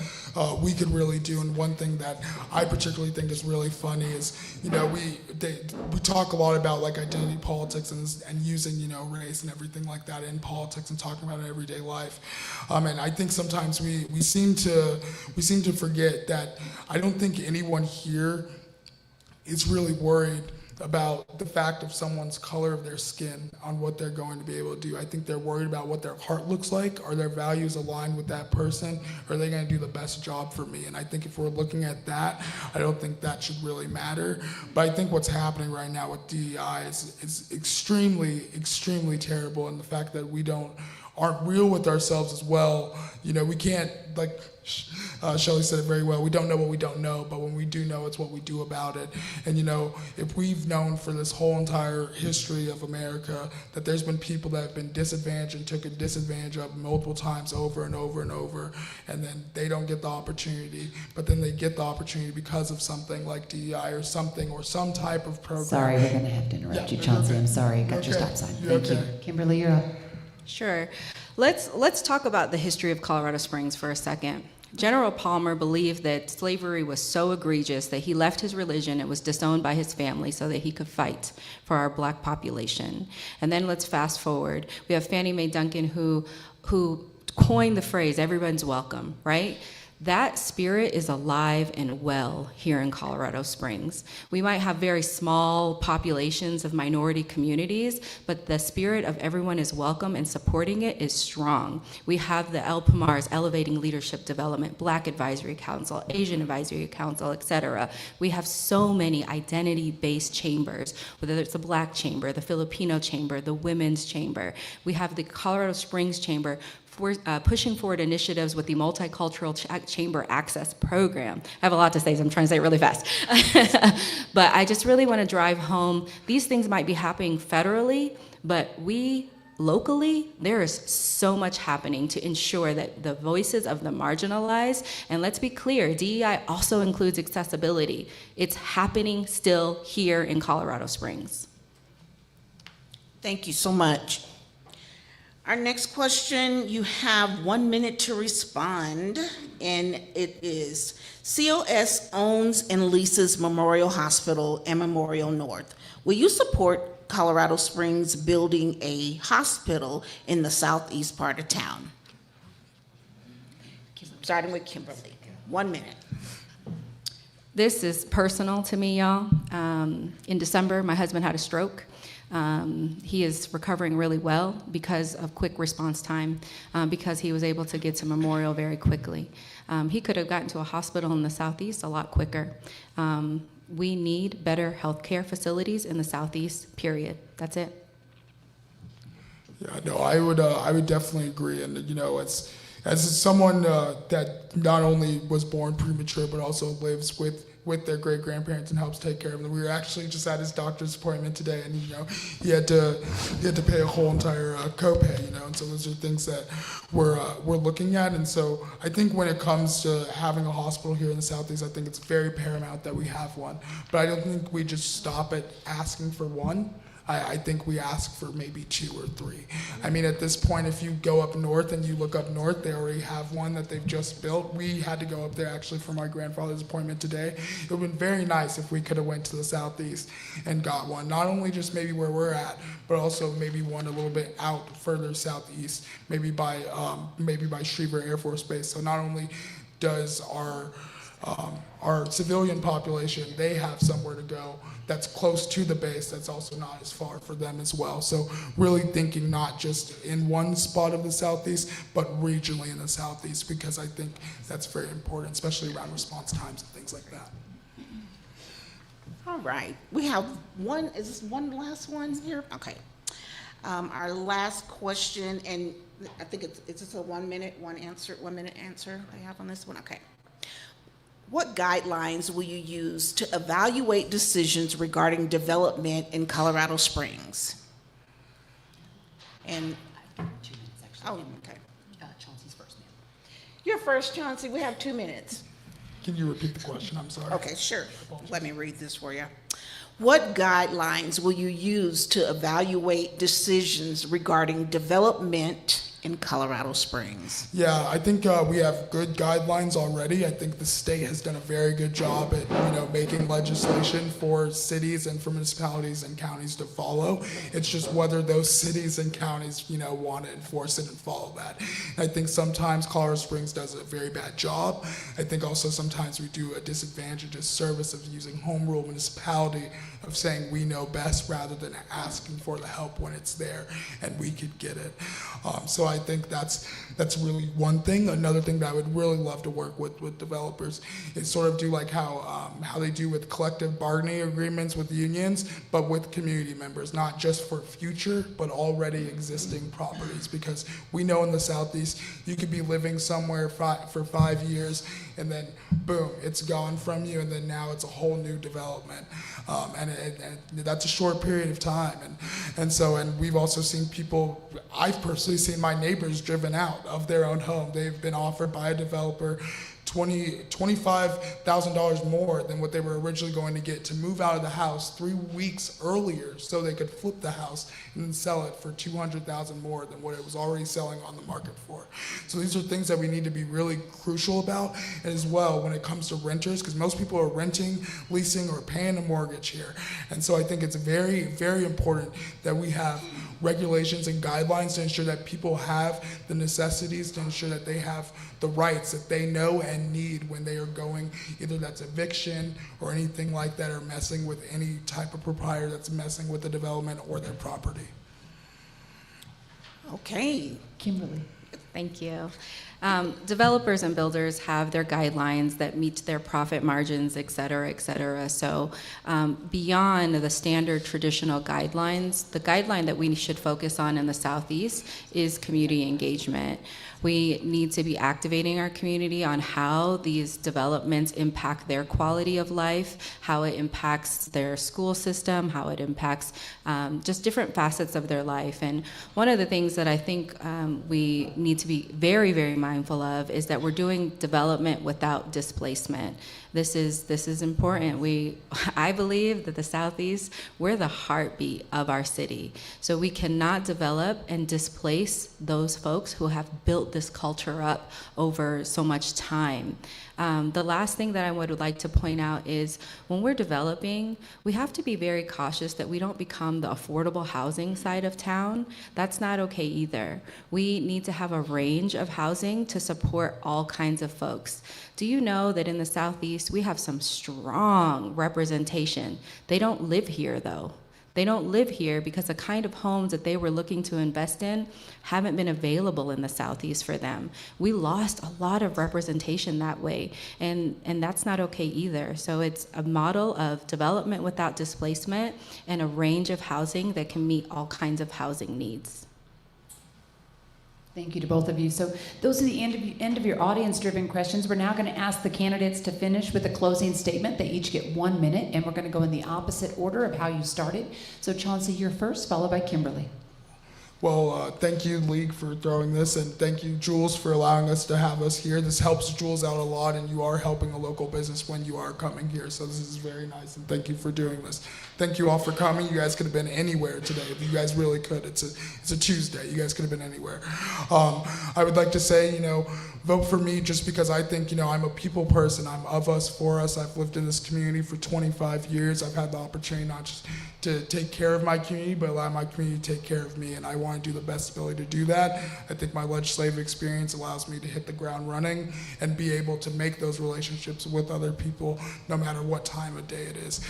we could really do, and one thing that I particularly think is really funny is, we talk a lot about like identity politics and using race and everything like that in politics and talking about it in everyday life. And I think sometimes we seem to forget that I don't think anyone here is really worried about the fact of someone's color of their skin on what they're going to be able to do. I think they're worried about what their heart looks like. Are their values aligned with that person? Are they going to do the best job for me? And I think if we're looking at that, I don't think that should really matter. But I think what's happening right now with DEI is extremely, extremely terrible, and the fact that we aren't real with ourselves as well. We can't, like Shelley said it very well, we don't know what we don't know, but when we do know, it's what we do about it. And if we've known for this whole entire history of America that there's been people that have been disadvantaged and took a disadvantage of multiple times over and over and over, and then they don't get the opportunity, but then they get the opportunity because of something like DEI or something, or some type of program. Sorry, we're going to have to interrupt you, Chauncey. I'm sorry. Got your stop sign. Thank you. Kimberly, you're up. Sure. Let's talk about the history of Colorado Springs for a second. General Palmer believed that slavery was so egregious that he left his religion and was disowned by his family so that he could fight for our black population. And then let's fast forward. We have Fannie Mae Duncan who coined the phrase, everyone's welcome, right? That spirit is alive and well here in Colorado Springs. We might have very small populations of minority communities, but the spirit of everyone is welcome and supporting it is strong. We have the LPMARs, Elevating Leadership Development, Black Advisory Council, Asian Advisory Council, etc. We have so many identity-based chambers, whether it's the Black Chamber, the Filipino Chamber, the Women's Chamber. We have the Colorado Springs Chamber pushing forward initiatives with the Multicultural Chamber Access Program. I have a lot to say, so I'm trying to say it really fast. But I just really want to drive home, these things might be happening federally, but we locally, there is so much happening to ensure that the voices of the marginalized, and let's be clear, DEI also includes accessibility. It's happening still here in Colorado Springs. Thank you so much. Our next question, you have 1 minute to respond, and it is, COS owns and leases Memorial Hospital and Memorial North. Will you support Colorado Springs building a hospital in the southeast part of town? Starting with Kimberly. 1 minute. This is personal to me, y'all. In December, my husband had a stroke. He is recovering really well because of quick response time, because he was able to get to Memorial very quickly. He could have gotten to a hospital in the southeast a lot quicker. We need better healthcare facilities in the southeast, period. That's it. Yeah, no, I would definitely agree. And you know, as someone that not only was born premature but also lives with their great grandparents and helps take care of them. We were actually just at his doctor's appointment today, and you know, he had to pay a whole entire copay. You know, and so those are things that we're looking at. And so I think when it comes to having a hospital here in the southeast, I think it's very paramount that we have one. But I don't think we just stop at asking for one. I think we ask for maybe 2 or 3. I mean, at this point, if you go up north and you look up north, they already have one that they've just built. We had to go up there actually for my grandfather's appointment today. It would have been very nice if we could have went to the southeast and got one, not only just maybe where we're at, but also maybe one a little bit out further southeast, maybe by Schriever Air Force Base. So not only does our civilian population, they have somewhere to go that's close to the base, that's also not as far for them as well. So really thinking not just in one spot of the southeast, but regionally in the southeast, because I think that's very important, especially around response times and things like that. All right, we have one, is this one last one here? Okay. Our last question, and I think it's just a 1 minute, 1 minute answer I have on this one, okay. What guidelines will you use to evaluate decisions regarding development in Colorado Springs? And, 2 minutes, actually. oh, okay. Chauncey's first, ma'am. You're first, Chauncey, we have 2 minutes. Can you repeat the question? I'm sorry. Okay, sure. Let me read this for you. What guidelines will you use to evaluate decisions regarding development in Colorado Springs? Yeah, I think we have good guidelines already. I think the state has done a very good job at making legislation for cities and for municipalities and counties to follow. It's just whether those cities and counties want to enforce it and follow that. And I think sometimes Colorado Springs does a very bad job. I think also sometimes we do a disadvantage, a disservice of using home rule municipality, of saying we know best rather than asking for the help when it's there and we could get it. So I think that's really one thing. Another thing that I would really love to work with developers is sort of do like how they do with collective bargaining agreements with unions, but with community members, not just for future, but already existing properties. Because we know in the Southeast, you could be living somewhere for 5 years and then boom, it's gone from you, and then now it's a whole new development. And that's a short period of time. And we've also seen people, I've personally seen my neighbors driven out of their own home. They've been offered by a developer $25,000 more than what they were originally going to get to move out of the house 3 weeks earlier so they could flip the house and then sell it for $200,000 more than what it was already selling on the market for. So these are things that we need to be really crucial about. And as well, when it comes to renters, because most people are renting, leasing, or paying a mortgage here. And so I think it's very, very important that we have regulations and guidelines to ensure that people have the necessities, to ensure that they have the rights that they know and need when they are going, either that's eviction or anything like that, or messing with any type of proprietor that's messing with the development or their property. Okay. Kimberly. Thank you. Developers and builders have their guidelines that meet their profit margins, et cetera, et cetera. So beyond the standard traditional guidelines, the guideline that we should focus on in the Southeast is community engagement. We need to be activating our community on how these developments impact their quality of life, how it impacts their school system, how it impacts just different facets of their life. And one of the things that I think we need to be very, very mindful of is that we're doing development without displacement. This is important. I believe that the Southeast, we're the heartbeat of our city. So we cannot develop and displace those folks who have built this culture up over so much time. The last thing that I would like to point out is when we're developing, we have to be very cautious that we don't become the affordable housing side of town. That's not okay either. We need to have a range of housing to support all kinds of folks. Do you know that in the Southeast, we have some strong representation? They don't live here though. They don't live here because the kind of homes that they were looking to invest in haven't been available in the Southeast for them. We lost a lot of representation that way, and that's not okay either. So it's a model of development without displacement and a range of housing that can meet all kinds of housing needs. Thank you to both of you. So those are the end of your audience-driven questions. We're now going to ask the candidates to finish with a closing statement. They each get 1 minute, and we're going to go in the opposite order of how you started. So Chauncey, you're first, followed by Kimberly. Well, thank you, League, for throwing this, and thank you, Jules, for allowing us to have us here. This helps Jules out a lot, and you are helping a local business when you are coming here, so this is very nice, and thank you for doing this. Thank you all for coming. You guys could have been anywhere today if you guys really could. It's a Tuesday. You guys could have been anywhere. I would like to say, vote for me just because I think, I'm a people person. I'm of us, for us. I've lived in this community for 25 years. I've had the opportunity not just to take care of my community, but allow my community to take care of me, and I want to do the best ability to do that. I think my legislative experience allows me to hit the ground running and be able to make those relationships with other people no matter what time of day it is.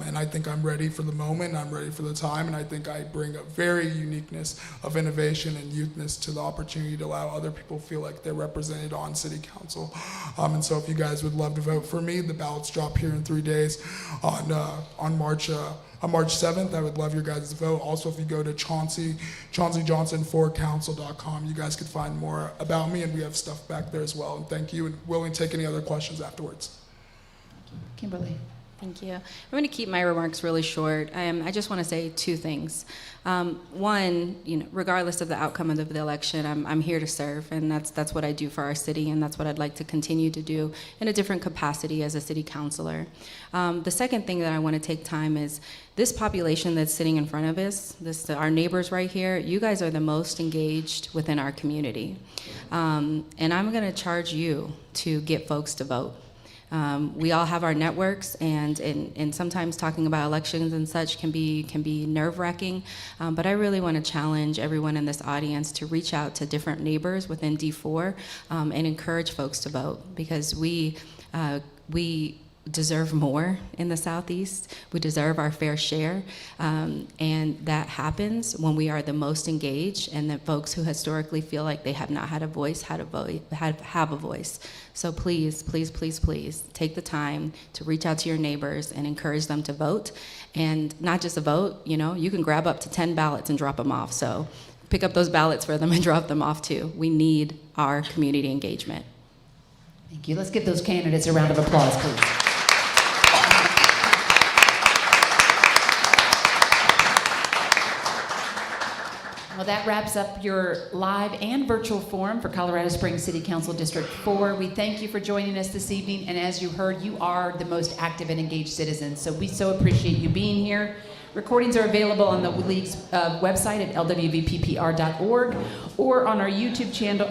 And I think I'm ready for the moment, I'm ready for the time, and I think I bring a very uniqueness of innovation and youthness to the opportunity to allow other people feel like they're represented on City Council. And so if you guys would love to vote for me, the ballots drop here in 3 days on March 7th. I would love your guys' vote. Also, if you go to ChaunceyJohnson4council.com, you guys could find more about me, and we have stuff back there as well. And thank you, and willing to take any other questions afterwards. Kimberly. Thank you. I'm going to keep my remarks really short. I just want to say 2 things. One, regardless of the outcome of the election, I'm here to serve, and that's what I do for our city, and that's what I'd like to continue to do in a different capacity as a city councilor. The second thing that I want to take time is this population that's sitting in front of us, our neighbors right here, you guys are the most engaged within our community. And I'm going to charge you to get folks to vote. We all have our networks, and sometimes talking about elections and such can be nerve-wracking, but I really want to challenge everyone in this audience to reach out to different neighbors within D4 and encourage folks to vote, because we deserve more in the Southeast. We deserve our fair share, and that happens when we are the most engaged, and that folks who historically feel like they have not had a voice have a voice. So please, please, please, please take the time to reach out to your neighbors and encourage them to vote, and not just a vote. You can grab up to 10 ballots and drop them off. So pick up those ballots for them and drop them off too. We need our community engagement. Thank you. Let's give those candidates a round of applause, please. Well, that wraps up your live and virtual forum for Colorado Springs City Council District 4. We thank you for joining us this evening, and as you heard, you are the most active and engaged citizens, so we so appreciate you being here. Recordings are available on the League's website at lwvppr.org or on our YouTube channel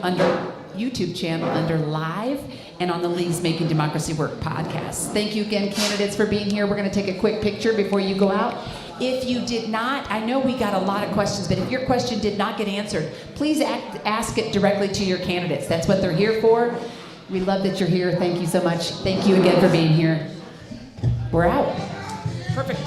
under Live, and on the League's Making Democracy Work podcast. Thank you again, candidates, for being here. We're going to take a quick picture before you go out. If you did not, I know we got a lot of questions, but if your question did not get answered, please ask it directly to your candidates. That's what they're here for. We love that you're here. Thank you so much. Thank you again for being here. We're out. Perfect.